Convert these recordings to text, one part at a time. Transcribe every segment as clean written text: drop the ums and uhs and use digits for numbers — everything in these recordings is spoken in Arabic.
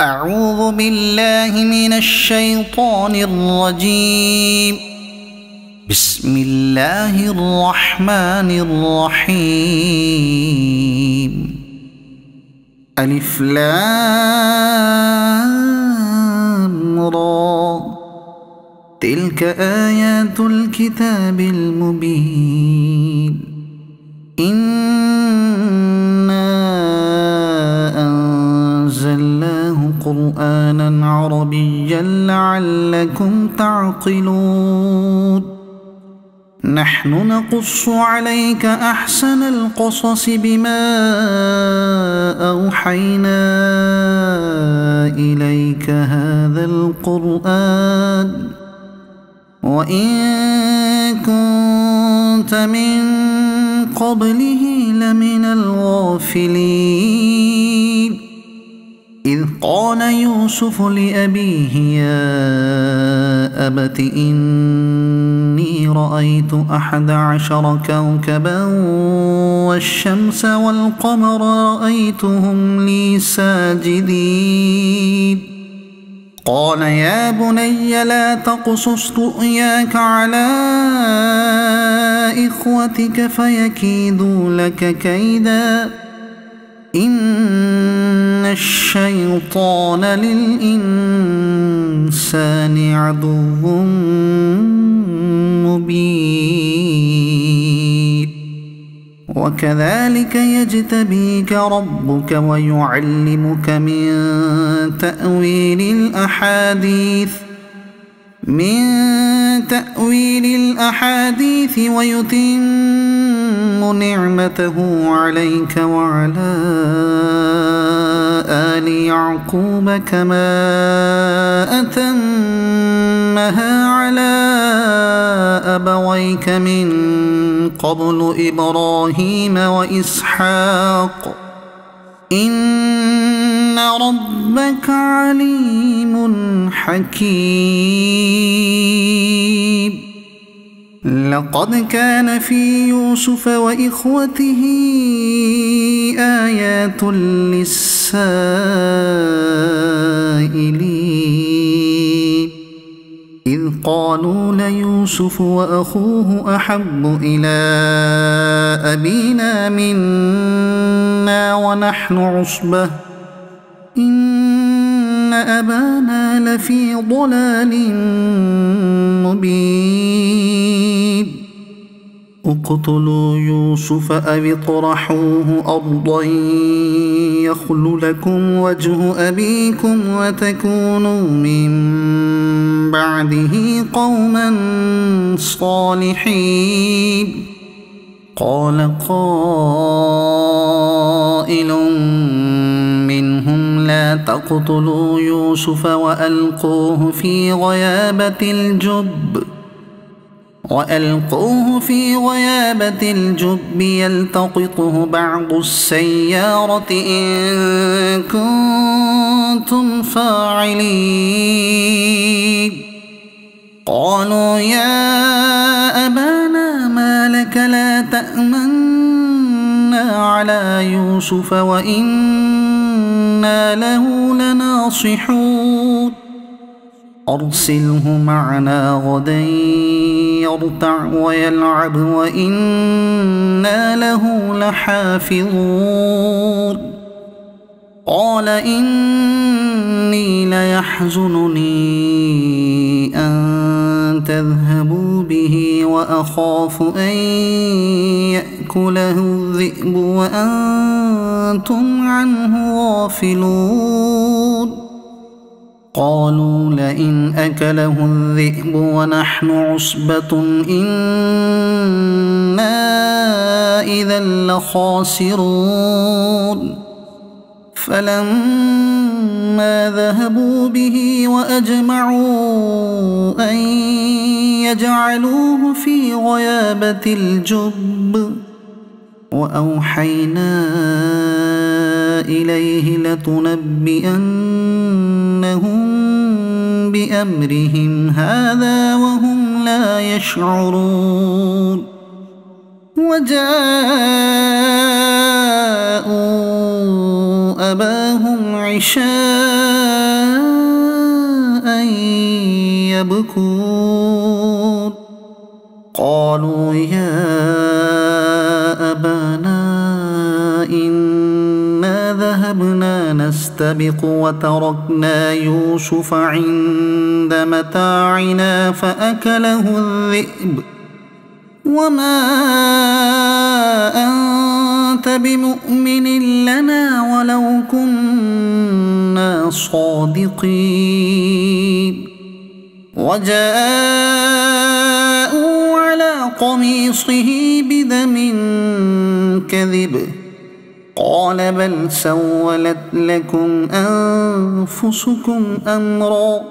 أعوذ بالله من الشيطان الرجيم. بسم الله الرحمن الرحيم. ألف لام را، تلك آيات الكتاب المبين. قرآنا عربيا لعلكم تعقلون. نحن نقص عليك أحسن القصص بما أوحينا إليك هذا القرآن وإن كنت من قبله لمن الغافلين. إذ قال يوسف لأبيه يا أبت إني رأيت 11 كوكبا والشمس والقمر رأيتهم لي ساجدين. قال يا بني لا تقصص رؤياك على إخوتك فيكيدوا لك كيدا إن الشيطان للإنسان عدو مبين. وكذلك يجتبيك ربك ويعلمك من تأويل الأحاديث ويتم نعمته عليك وعلى آل يعقوب كما أتمها على أبويك من قبل إبراهيم وإسحاق إن ربك عليم حكيم. لقد كان في يوسف وإخوته آيات للسائلين إذ قالوا ليوسف وأخوه أحب إلى أبينا منا ونحن عصبة إن أبانا لفي ضلال مبين. اقتلوا يوسف أو اطرحوه أرضا يخل لكم وجه أبيكم وتكونوا من بعده قوما صالحين. قال قائل منهم لا تقتلوا يوسف وألقوه في غيابة الجب يلتقطه بعض السيارة إن كنتم فاعلين. قالوا يا أبانا ما لك لا تأمنا على يوسف وإنا له لناصحون. أرسله معنا غدا يرتع ويلعب وإنا له لحافظون. قال إني ليحزنني أن تذهبوا به وأخاف أن يأكله الذئب وأنتم عنه غافلون. قالوا لئن أكله الذئب ونحن عصبة إنا إذا لخاسرون. فلما ذهبوا به وأجمعوا أن يجعلوه في غيابة الجب وأوحينا إليه لتنبئنهم بأمرهم هذا وهم لا يشعرون. وجاءوا أباهم عشاء يبكون قالوا يا أبانا إنا ذهبنا نستبق وتركنا يوسف عند متاعنا فأكله الذئب وما أنت بمؤمن لنا ولو كنا صادقين وجاءوا على قميصه بدم كذب قال بل سولت لكم أنفسكم أمرا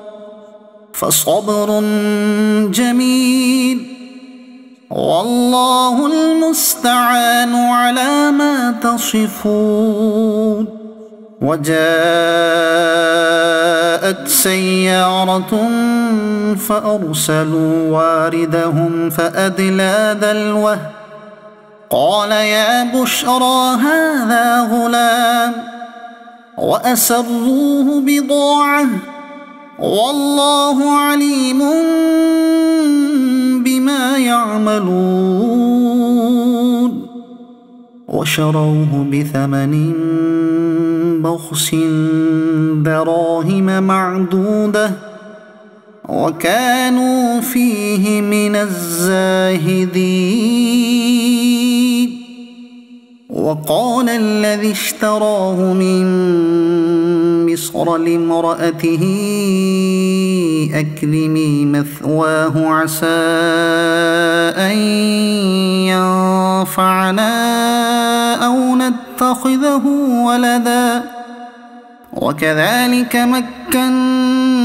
فصبر جميل والله المستعان على ما تصفون وجاءت سيارة فأرسلوا واردهم فأدلى دلوه قال يا بشرى هذا غلام وأسروه بضاعة والله عليم بما يعملون وشروه بثمن بخس دراهم معدودة وكانوا فيه من الزاهدين وقال الذي اشتراه من مصر لامرأته أكرمي مثواه عسى أن ينفعنا أو نتخذه ولدا وكذلك مكنا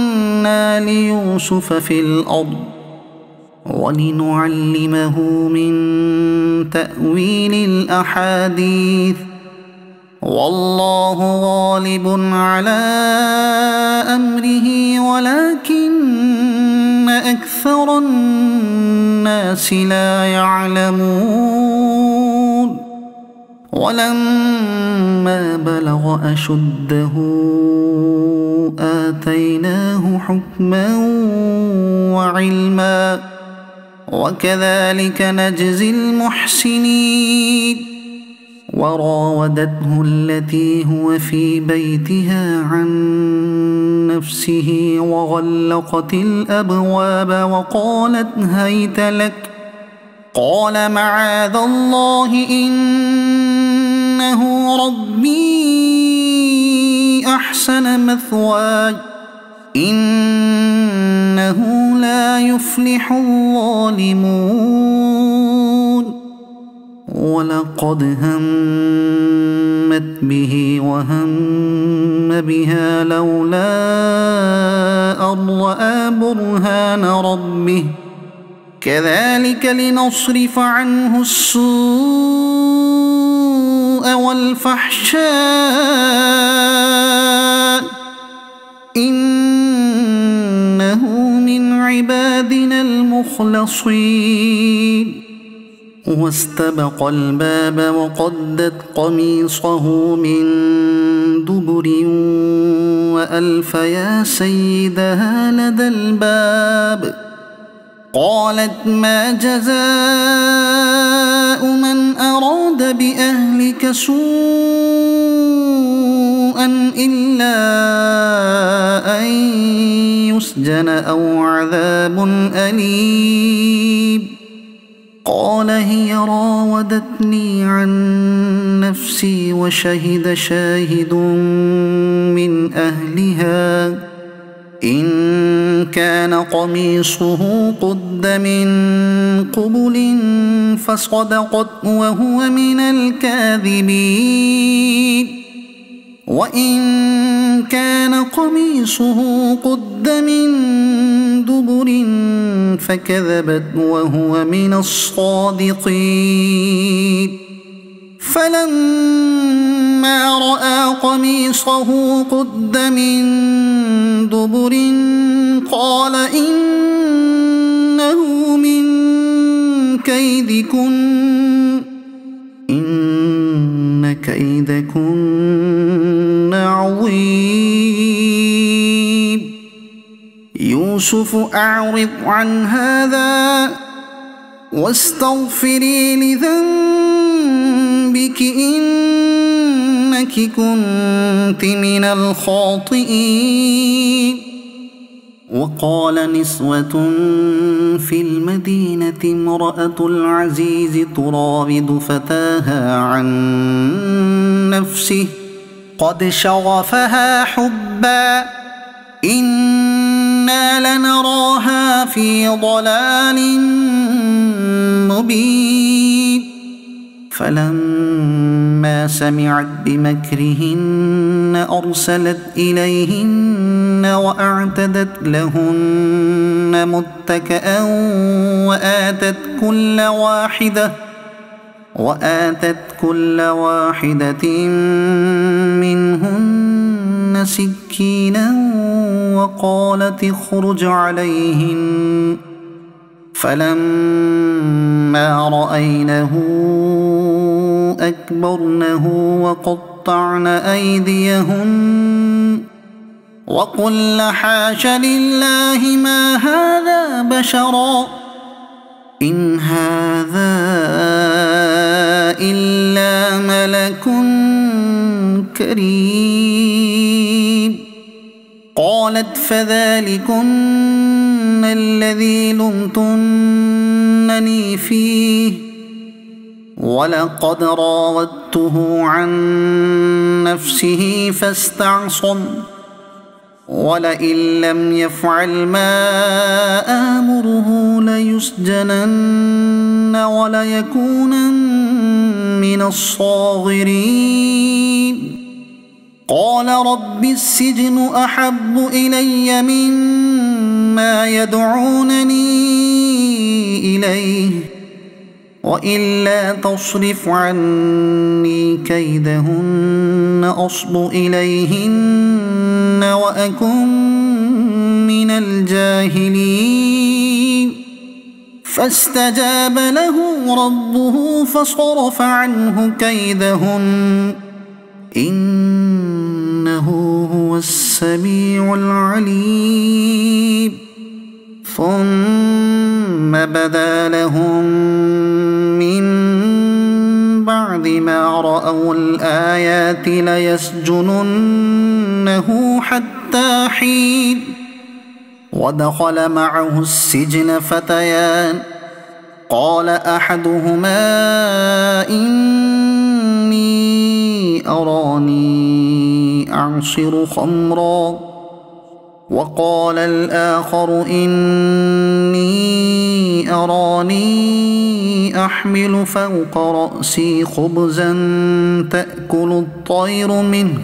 ليوسف في الأرض ولنعلمه من تأويل الأحاديث والله غالب على أمره ولكن أكثر الناس لا يعلمون ولما بلغ أشده آتيناه حكما وعلما وكذلك نجزي المحسنين وراودته التي هو في بيتها عن نفسه وغلقت الأبواب وقالت هيت لك قال معاذ الله إنه ربي أحسن مثواي إنه لا يفلح الظالمون ولقد همت به وهم بها لولا أن رأى برهان ربه كذلك لنصرف عنه السوء والفحشاء إنه من عبادنا المخلصين واستبق الباب وقدت قميصه من دبر وألف يا سيدها لدى الباب قالت ما جزاء من أراد بأهلك سوءا إلا أن يسجن أو عذاب أليم قال هي راودتني عن نفسي وشهد شاهد من أهلها إن كان قميصه قد من قبل فصدقت وهو من الكاذبين وإن كان قميصه قد من دبر فكذبت وهو من الصادقين فلما رأى قميصه قد من دبر قال إنه من كيدكن إن كيدكن عظيم يوسف أعرض عن هذا واستغفري لذنبك إنك كنت من الخاطئين. وقال نسوة في المدينة امرأة العزيز تراود فتاها عن نفسه قد شغفها حبا إنا لنراها في ضلال مبين. فلما سمعت بمكرهن أرسلت إليهن وأعتدت لهن متكئا وآتت كل واحدة منهن سكينا وقالت اخرج عليهن. فلما رأينه أكبرنه وقطعن أيديهن وقلن حاش لله ما هذا بشرا إن هذا إلا ملك كريم. قالت فذلكن الذي لمتنني فيه ولقد راودته عن نفسه فاستعصم ولئن لم يفعل ما آمره ليسجنن وليكونن من الصاغرين. قال رب السجن أحب إلي مما يدعونني إليه وإلا تصرف عني كيدهن أصب إليهن وأكن من الجاهلين. فاستجاب له ربه فصرف عنه كيدهن إنه هو السميع العليم. ثم بدا لهم من بعد ما رأوا الآيات ليسجننه حتى حين. ودخل معه السجن فتيان قال أحدهما إني أراني أعصر خمرا وقال الآخر إني أراني أحمل فوق رأسي خبزا تأكل الطير منه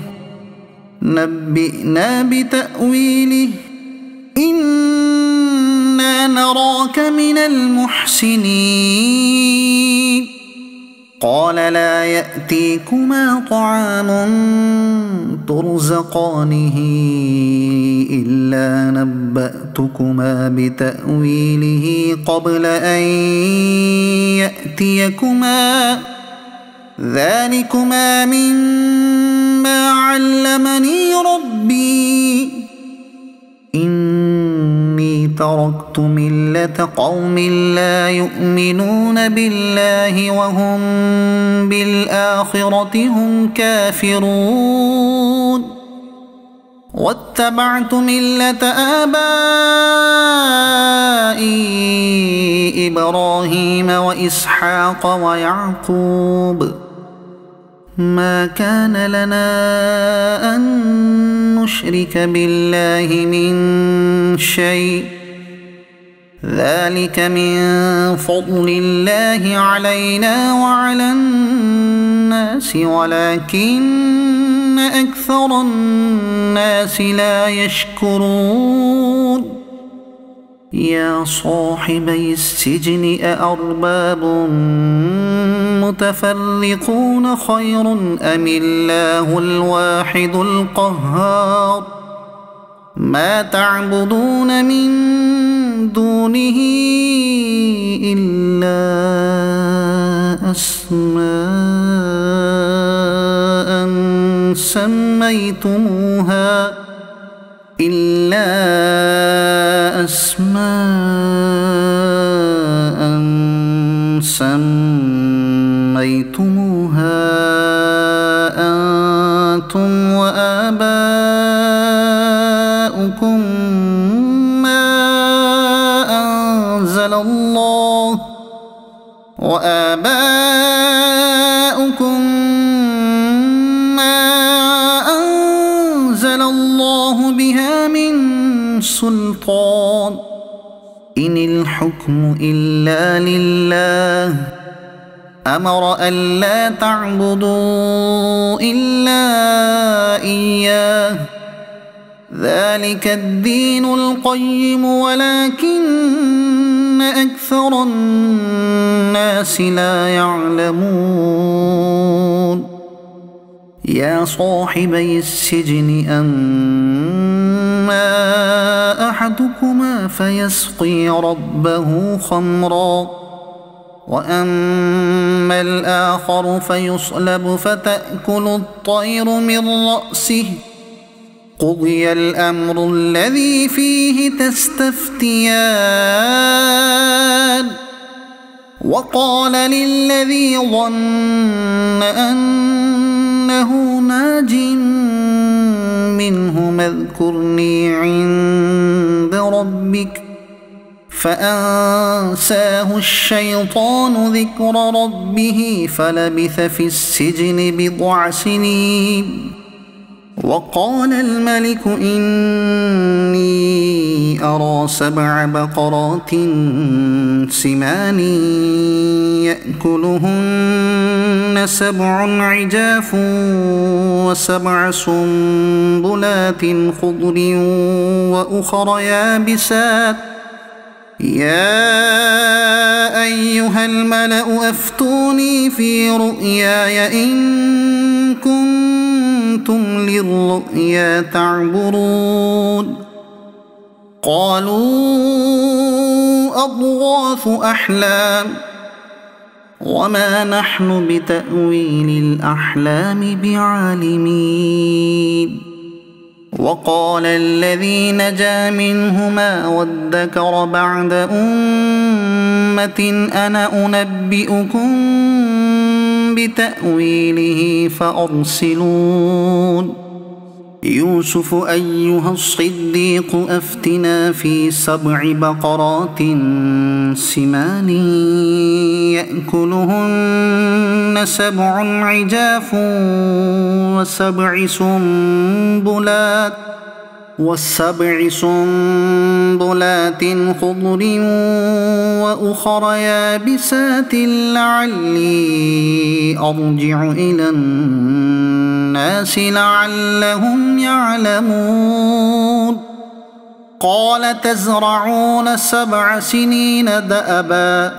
نبئنا بتأويله إنا نراك من المحسنين. قال لا يأتيكما طعام ترزقانه إلا نبأتكما بتأويله قبل أن يأتيكما ذلكما مما علمني ربي إني تركت ملة قوم لا يؤمنون بالله وهم بالآخرة هم كافرون واتبعت ملة آبائي إبراهيم وإسحاق ويعقوب ما كان لنا أن نشرك بالله من شيء ذلك من فضل الله علينا وعلى الناس ولكن أكثر الناس لا يشكرون. يا صاحبي السجن أأرباب متفرقون خير أم الله الواحد القهار ما تعبدون من دونه إلا أسماء أسماء سميتموها أنتم وآباؤكم ما أنزل الله بها من سلطان إن الحكم إلا لله أمر ألا تعبدوا إلا إياه ذلك الدين القيم ولكن أكثر الناس لا يعلمون يا صاحبي السجن أما أحدكما فيسقي ربه خمرا وأما الآخر فيصلب فتأكل الطير من رأسه قضي الأمر الذي فيه تستفتيان وقال للذي ظن أنه ناج منه اذكرني عند ربك فأنساه الشيطان ذكر ربه فلبث في السجن بضع سنين وقال الملك إني أرى 7 بقرات سمان يأكلهن 7 عجاف و7 سنبلات خضر وأخر يابسات يا أيها الملأ أفتوني في رؤياي إن كنتم للرؤيا تعبرون قالوا أضغاث أحلام وما نحن بتأويل الأحلام بعالمين وقال الذي نجا منهما وادكر بعد أمة أنا أنبئكم بتأويله فأرسلون يوسف أيها الصديق أفتنا في 7 بقرات سمان يأكلهن 7 عجاف و7 سنبلات خضر وأخر يابسات لعلي أرجع إلى الناس لعلهم يعلمون قال تزرعون 7 سنين دأبا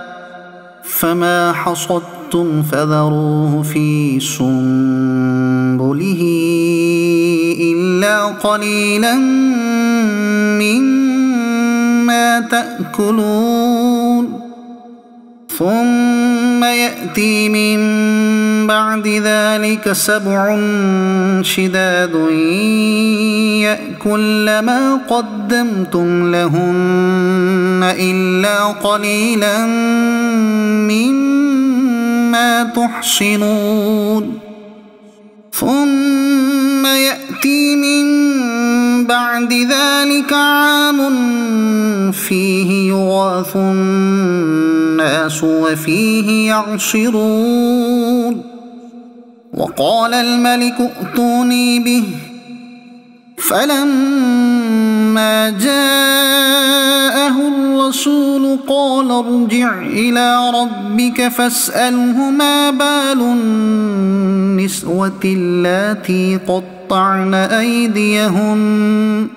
فما حصدتم فذروه في سنبله إلا قليلا مما تأكلون ثم يأتي من بعد ذلك 7 شداد يأكل ما قدمتم لهن إلا قليلا مما تحصنون ثم يأتي من بعد ذلك عام فيه يغاث الناس وفيه يعصرون وقال الملك ائتوني به فلما جاءه الرسول قال ارجع إلى ربك فاسأله ما بال النسوة اللاتي قطعن أيديهن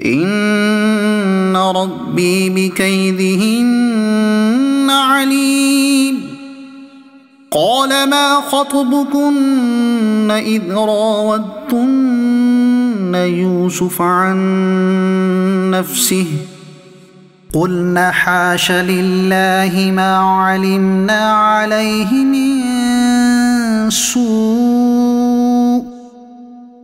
إن ربي بكيدهن عليم قال ما خطبكن إذ راودتن يوسف عن نفسه قلنا حاش لله ما علمنا عليه من سوء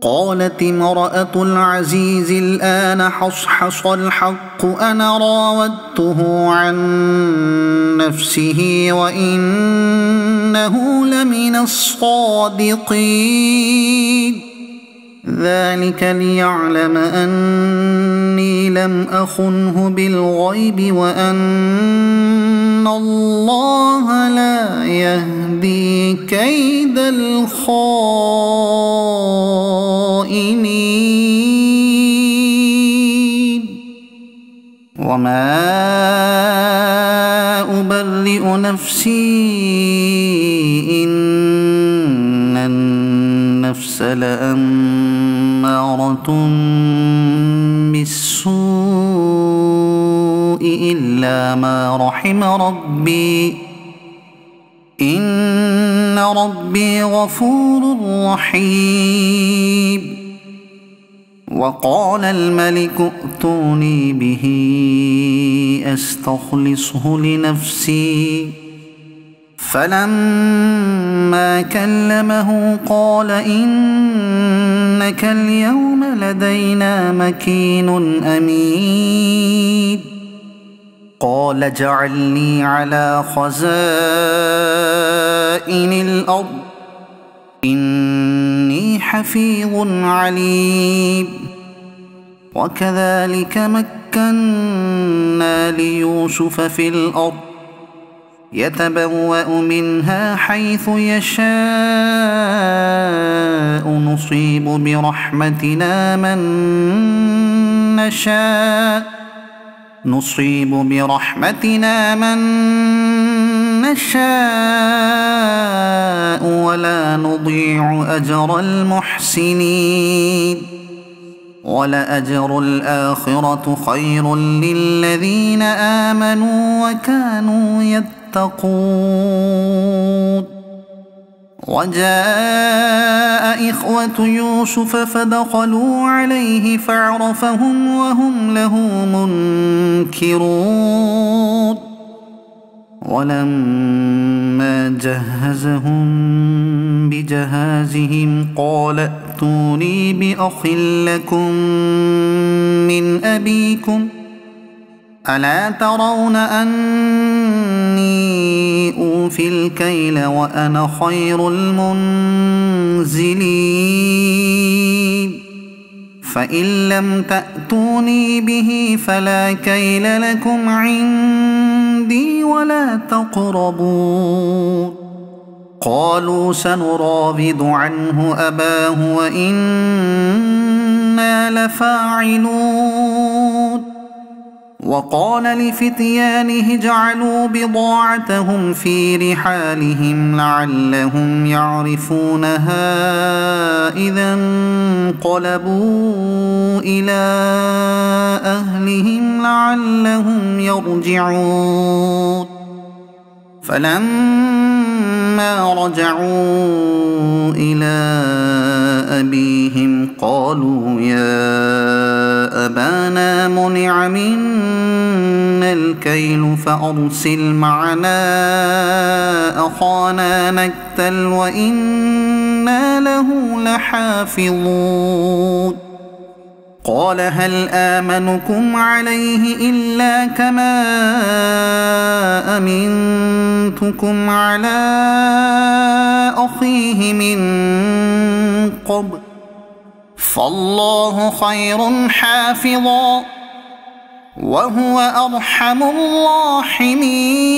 قالت امرأة العزيز الآن حصحص الحق أنا راودته عن نفسه وإنه لمن الصادقين ذلك ليعلم أني لم أخنه بالغيب وأن الله لا يهدي كيد الخائنين وما أبرئ نفسي إن النفس لأمارة بالسوء إلا ما رحم ربي إن ربي غفور رحيم وقال الملك ائتوني به أستخلصه لنفسي فلما كلمه قال إنك اليوم لدينا مكين أمين قال اجعلني على خزائن الأرض إني حفيظ عليم وكذلك مكنا ليوسف في الأرض يتبوأ منها حيث يشاء نصيب برحمتنا من نشاء ولا نضيع أجر المحسنين ولأجر الآخرة خير للذين آمنوا وكانوا يتقون وجاء إخوة يوسف فدخلوا عليه فعرفهم وهم له منكرون ولما جهزهم بجهازهم قال ائتوني بأخ لكم من أبيكم ألا ترون أني أوفي الكيل وأنا خير المنزلين فإن لم تأتوني به فلا كيل لكم عندي ولا تقربون قالوا سنراود عنه أباه وإنا لفاعلون وقال لفتيانه اجعلوا بضاعتهم في رحالهم لعلهم يعرفونها إذا انقلبوا إلى أهلهم لعلهم يرجعون فلما رجعوا إلى أبيهم قالوا يا أبانا منع منا الكيل فأرسل معنا أخانا نكتل وإنا له لحافظون قال هل آمنكم عليه إلا كما أمنتكم على أخيه من قبل فالله خير حافظا وهو أرحم الراحمين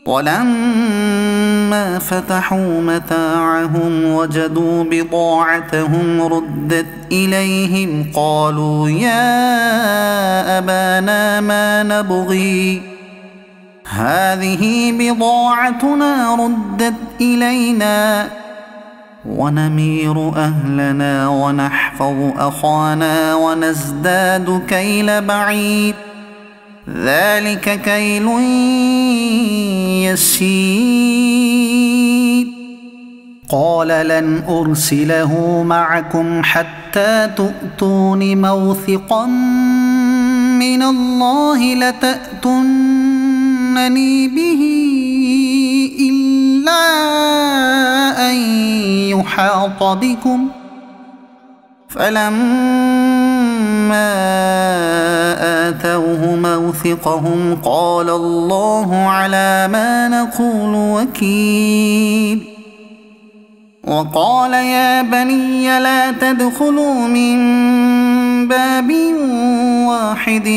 ولما فتحوا متاعهم وجدوا بضاعتهم ردت إليهم قالوا يا أبانا ما نبغي هذه بضاعتنا ردت إلينا ونمير أهلنا ونحفظ أخانا ونزداد كيل بعيد ذلك كيل يسير قال لن أرسله معكم حتى تؤتون موثقا من الله لتأتونني به إلا إلا أن يحاط بكم فلما آتوه موثقهم قال الله على ما نقول وكيل وقال يا بني لا تدخلوا من باب واحد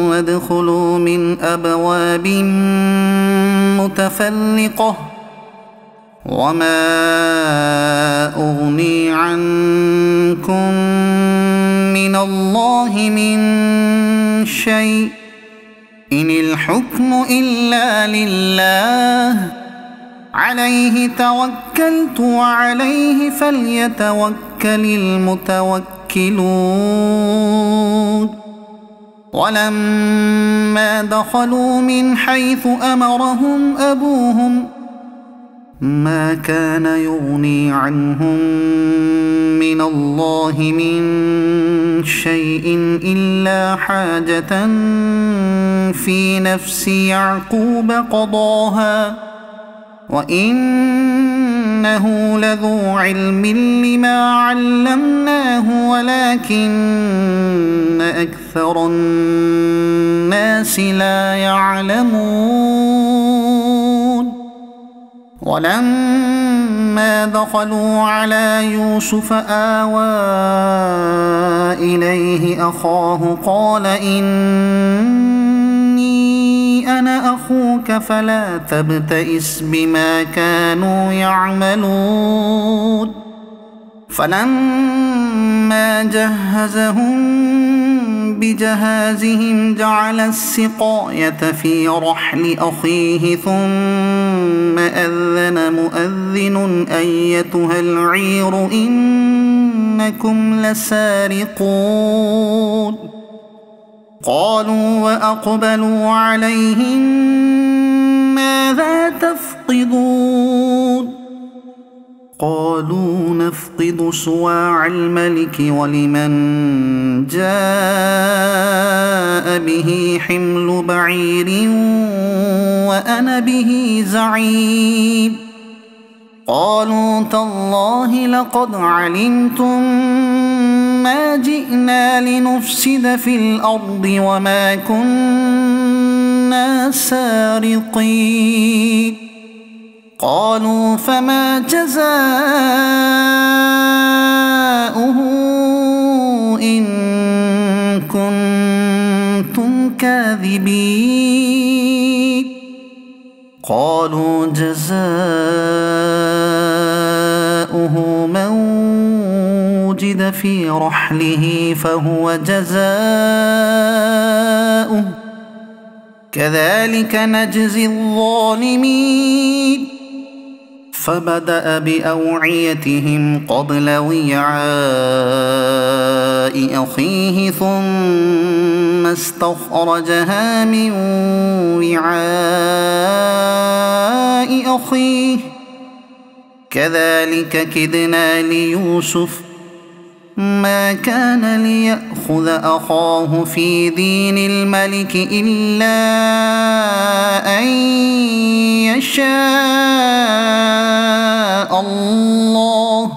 وادخلوا من أبواب متفرقة وما أغني عنكم من الله من شيء إن الحكم إلا لله عليه توكلت وعليه فليتوكل المتوكلون ولما دخلوا من حيث أمرهم أبوهم ما كان يغني عنهم من الله من شيء إلا حاجة في نفس يعقوب قضاها وإنه لذو علم لما علمناه ولكن أكثر الناس لا يعلمون ولما دخلوا على يوسف آوى إليه أخاه قال إني أنا أخوك فلا تبتئس بما كانوا يعملون فلما جهزهم بجهازهم جعل السقاية في رحل أخيه ثم أذن مؤذن أيتها العير إنكم لسارقون قالوا وأقبلوا عليهم ماذا تفقدون قالوا نفقد صواع الملك ولمن جاء به حمل بعير وأنا به زعيم قالوا تالله لقد علمتم ما جئنا لنفسد في الأرض وما كنا سارقين قالوا فما جزاؤه إن كنتم كاذبين قالوا جزاؤه من وجد في رحله فهو جزاؤه كذلك نجزي الظالمين فبدأ بأوعيتهم قبل وعاء أخيه ثم استخرجها من وعاء أخيه كذلك كدنا ليوسف ما كان ليأخذ أخاه في دين الملك إلا أن يشاء الله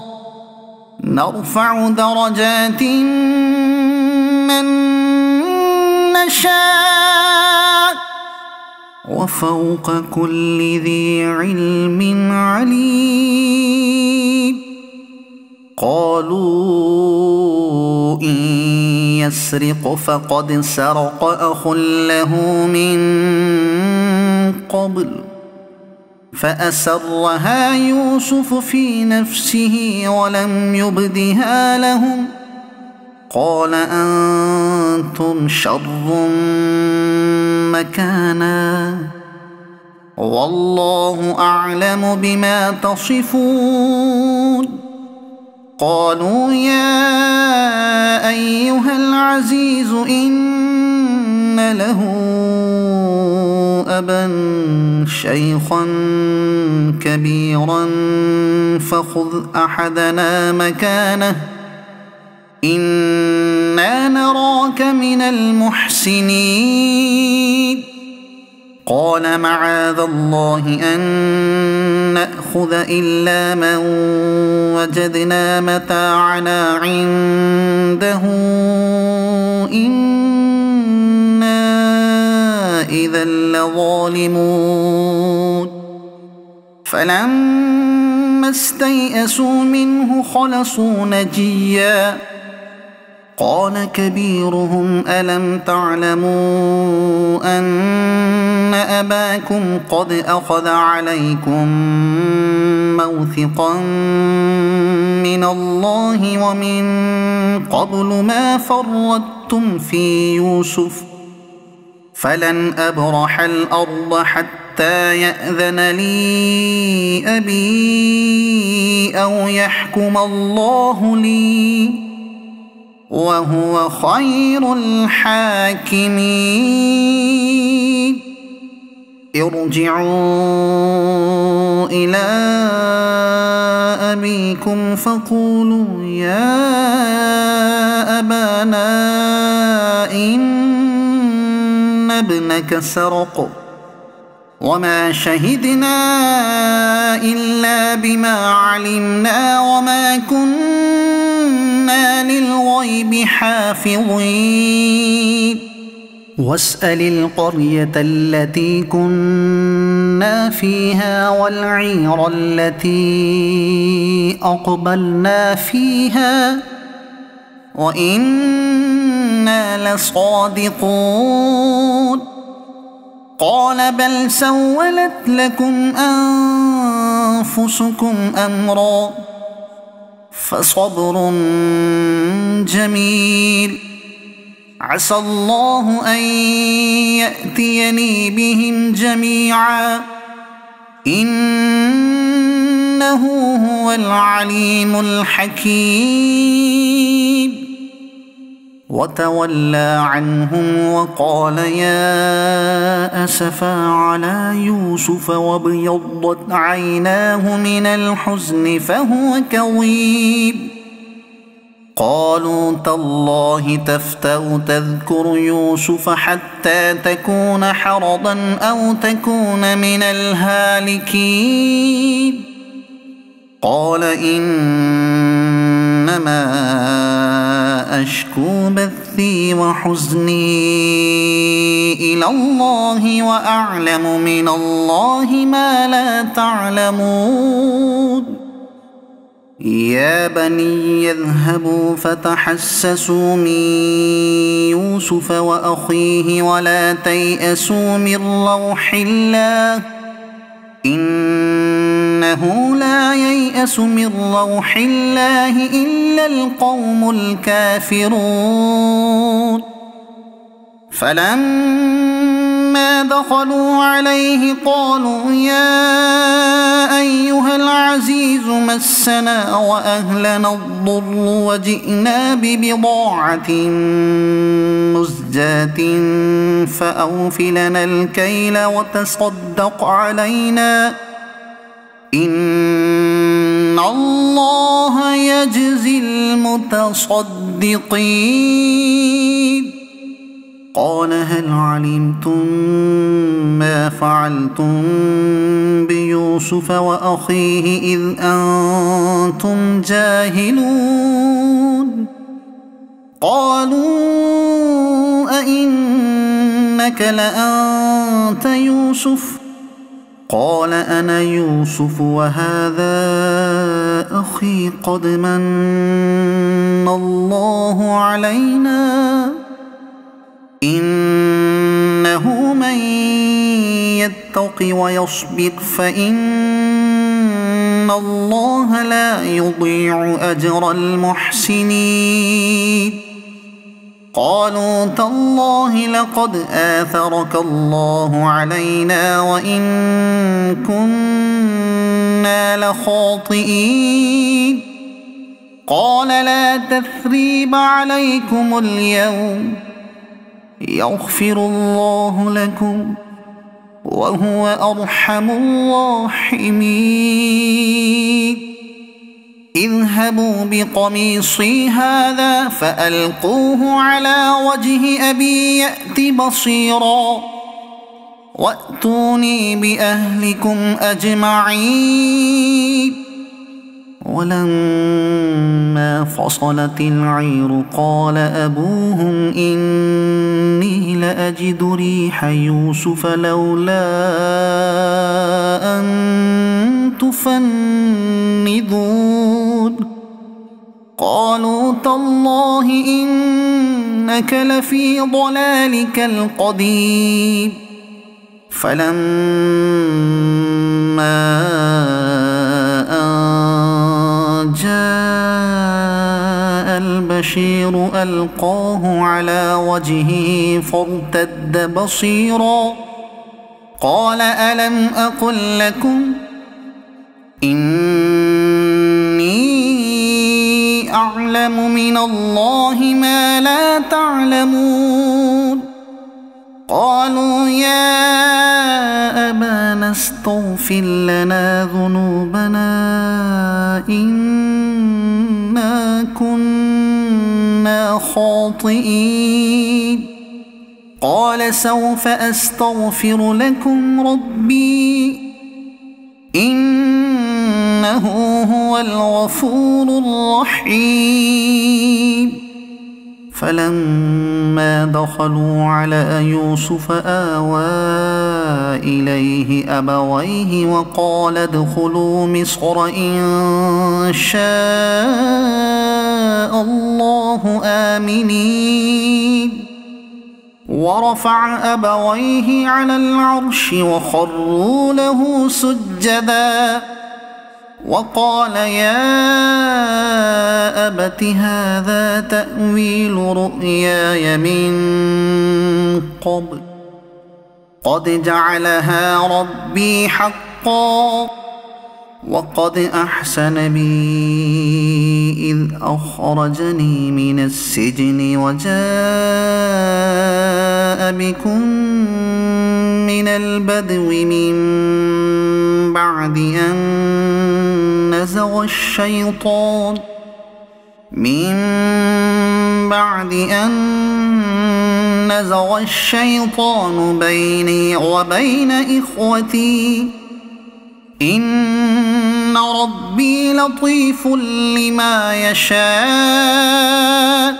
نرفع درجات من نشاء وفوق كل ذي علم عليم قالوا إن يسرق فقد سرق أخ له من قبل فأسرها يوسف في نفسه ولم يبدها لهم قال أنتم شر مكانا والله أعلم بما تصفون قالوا يا أيها العزيز إن له أبا شيخا كبيرا فخذ أحدنا مكانه إنا نراك من المحسنين قال معاذ الله أن نأخذ إلا من وجدنا متاعنا عنده إنا إذا لظالمون فلما استيئسوا منه خلصوا نجيا قال كبيرهم ألم تعلموا أن أباكم قد أخذ عليكم موثقا من الله ومن قبل ما فرطتم في يوسف فلن أبرح الأرض حتى يأذن لي أبي أو يحكم الله لي وهو خير الحاكمين ارجعوا إلى أبيكم فقولوا يا أبانا إن ابنك سرق وما شهدنا إلا بما علمنا وما كنا للغيب حافظين واسأل القرية التي كنا فيها والعير التي أقبلنا فيها وإنا لصادقون قال بل سولت لكم أنفسكم أمرا فصبر جميل عسى الله أن يأتيني بهم جميعا إنه هو العليم الحكيم وتولى عنهم وقال يا أسفا على يوسف وابيضت عيناه من الحزن فهو كظيم قالوا تالله تفتأ تذكر يوسف حتى تكون حرضا أو تكون من الهالكين قال إنما أشكو بثي وحزني إلى الله وأعلم من الله ما لا تعلمون يا بني اذهبوا فتحسسوا من يوسف وأخيه ولا تيأسوا من روح الله إنه لا ييأس من روح الله إلا القوم الكافرون فلما دخلوا عليه قالوا يا أيها العزيز مسنا وأهلنا الضر وجئنا ببضاعة مزجاة فأوف لنا الكيل وتصدق علينا إن الله يجزي المتصدقين قال هل علمتم ما فعلتم بيوسف وأخيه إذ أنتم جاهلون قالوا أئنك لأنت يوسف قال أنا يوسف وهذا أخي قد من الله علينا إنه من يتق ويصبر فإن الله لا يضيع أجر المحسنين قالوا تالله لقد آثرك الله علينا وإن كنا لخاطئين قال لا تثريب عليكم اليوم يغفر الله لكم وهو أرحم الراحمين اذهبوا بقميصي هذا فألقوه على وجه أبي يأت بصيرا وأتوني بأهلكم أجمعين. ولما فصلت العير قال أبوهم إني لأجد ريح يوسف لولا أن تفندون. قالوا تالله إنك لفي ضلالك القديم. فلما أن جاء البشير ألقاه على وجهه فارتد بصيرا قال ألم أقل لكم إني أعلم من الله ما لا تعلمون. قالوا يا أبانا استغفر لنا ذنوبنا إنا كنا خاطئين. قال سوف أستغفر لكم ربي إنه هو الغفور الرحيم. فلما دخلوا على يوسف آوى إليه أبويه وقال ادخلوا مصر إن شاء الله آمنين. ورفع أبويه على العرش وخروا له سجدا وقال يا أبت هذا تأويل رؤياي من قبل قد جعلها ربي حقا وقد أحسن بي إذ أخرجني من السجن وجاء بكم من البدو من بعد أن نزغ الشيطان بيني وبين إخوتي إن ربي لطيف لما يشاء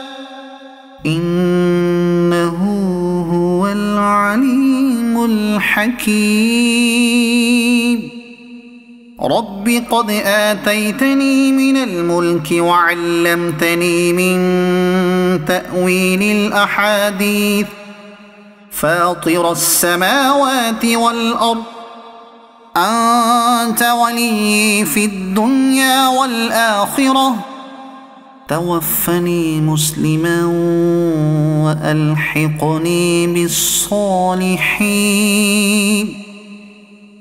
إنه هو العليم الحكيم. رب قد آتيتني من الملك وعلمتني من تأويل الأحاديث فاطر السماوات والأرض أنت ولي في الدنيا والآخرة توفني مسلما وألحقني بالصالحين.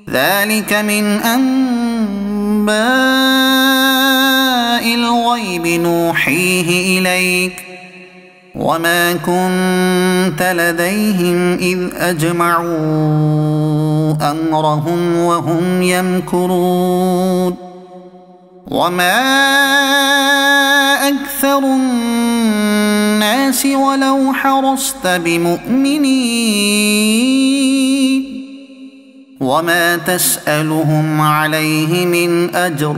ذلك من أنباء الغيب نوحيه إليك وما كنت لديهم إذ أجمعوا أمرهم وهم يمكرون. وما أكثر الناس ولو حرصت بمؤمنين وما تسألهم عليه من أجر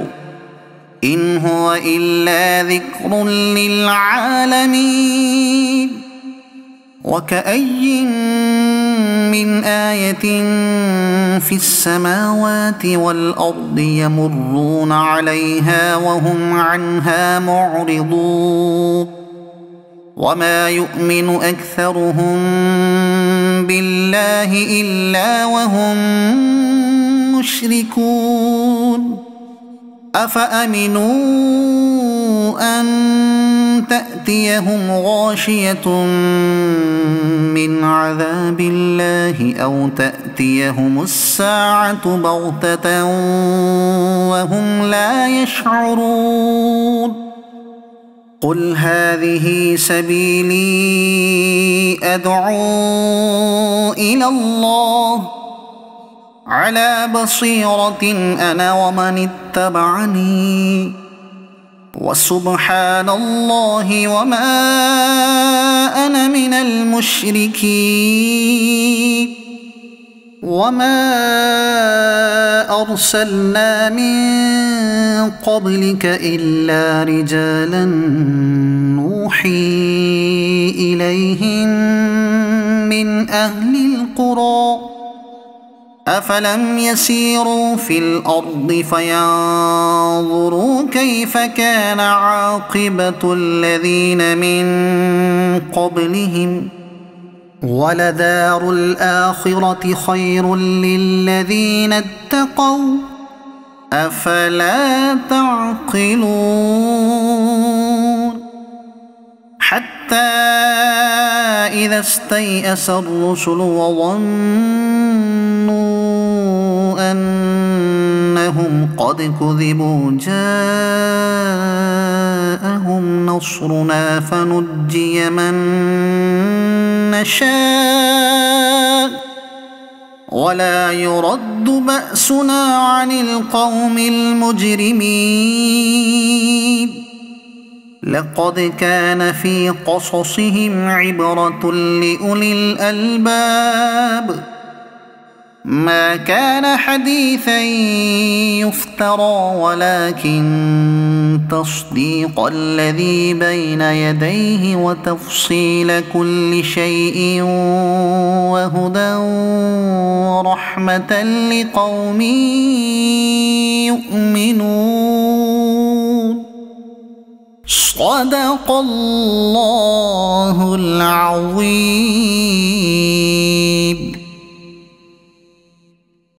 إن هو إلا ذكر للعالمين. وكأي من آية في السماوات والأرض يمرون عليها وهم عنها معرضون وما يؤمن أكثرهم بالله إلا وهم مشركون. أفأمنوا أن تأتيهم غاشية من عذاب الله أو تأتيهم الساعة بغتة وهم لا يشعرون. قل هذه سبيلي أدعو إلى الله على بصيرة أنا ومن اتبعني وسبحان الله وما أنا من المشركين. وما أرسلنا من قبلك إلا رجالا نوحي إليهم من أهل القرى أفلم يسيروا في الأرض فينظروا كيف كان عاقبة الذين من قبلهم ولدار الآخرة خير للذين اتقوا أفلا تعقلون حتى إذا استيأس الرسل وظنوا أنهم قد كذبوا جاءهم نصرنا فنجي من نشاء ولا يرد بأسنا عن القوم المجرمين لقد كان في قصصهم عبرة لأولي الألباب ما كان حديثا يفترى ولكن تصديق الذي بين يديه وتفصيل كل شيء وهدى ورحمة لقوم يؤمنون صدق الله العظيم.